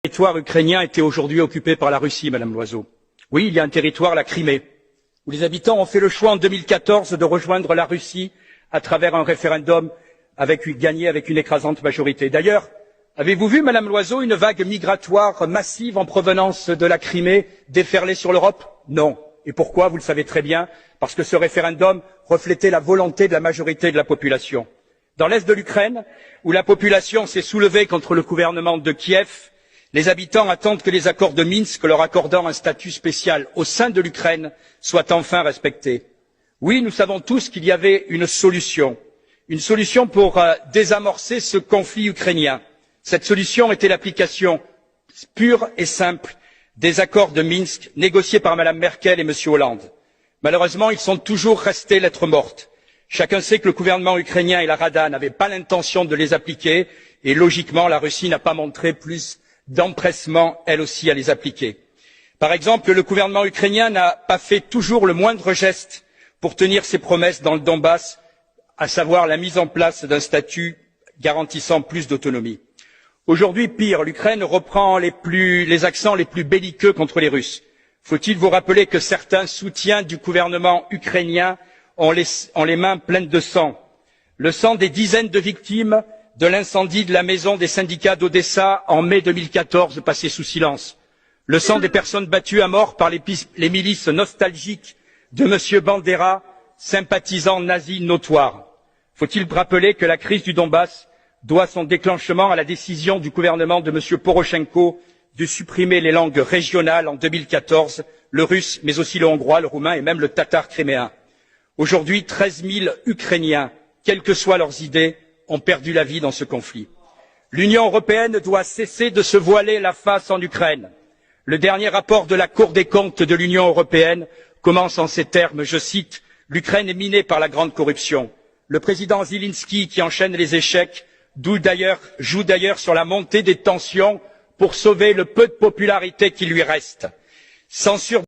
Le territoire ukrainien était aujourd'hui occupé par la Russie, Madame Loiseau. Oui, il y a un territoire, la Crimée, où les habitants ont fait le choix en 2014 de rejoindre la Russie à travers un référendum gagné avec une écrasante majorité. D'ailleurs, avez-vous vu, Madame Loiseau, une vague migratoire massive en provenance de la Crimée déferler sur l'Europe? Non. Et pourquoi? Vous le savez très bien, parce que ce référendum reflétait la volonté de la majorité de la population. Dans l'est de l'Ukraine, où la population s'est soulevée contre le gouvernement de Kiev, les habitants attendent que les accords de Minsk, leur accordant un statut spécial au sein de l'Ukraine, soient enfin respectés. Oui, nous savons tous qu'il y avait une solution pour désamorcer ce conflit ukrainien. Cette solution était l'application pure et simple des accords de Minsk négociés par Mme Merkel et M. Hollande. Malheureusement, ils sont toujours restés lettre morte. Chacun sait que le gouvernement ukrainien et la Rada n'avaient pas l'intention de les appliquer et logiquement, la Russie n'a pas montré plus d'empressement, elle aussi, à les appliquer. Par exemple, le gouvernement ukrainien n'a pas fait toujours le moindre geste pour tenir ses promesses dans le Donbass, à savoir la mise en place d'un statut garantissant plus d'autonomie. Aujourd'hui, pire, l'Ukraine reprend les accents les plus belliqueux contre les Russes. Faut-il vous rappeler que certains soutiens du gouvernement ukrainien ont les mains pleines de sang, le sang des dizaines de victimes de l'incendie de la maison des syndicats d'Odessa en mai 2014 passé sous silence, le sang des personnes battues à mort par les milices nostalgiques de M. Bandera, sympathisant nazi notoire. Faut-il rappeler que la crise du Donbass doit son déclenchement à la décision du gouvernement de M. Porochenko de supprimer les langues régionales en 2014, le russe, mais aussi le hongrois, le roumain et même le tatar criméen. Aujourd'hui, 13 000 Ukrainiens, quelles que soient leurs idées, ont perdu la vie dans ce conflit. L'Union européenne doit cesser de se voiler la face en Ukraine. Le dernier rapport de la Cour des comptes de l'Union européenne commence en ces termes, je cite, « L'Ukraine est minée par la grande corruption. Le président Zelensky, qui enchaîne les échecs, joue d'ailleurs sur la montée des tensions pour sauver le peu de popularité qui lui reste. Censure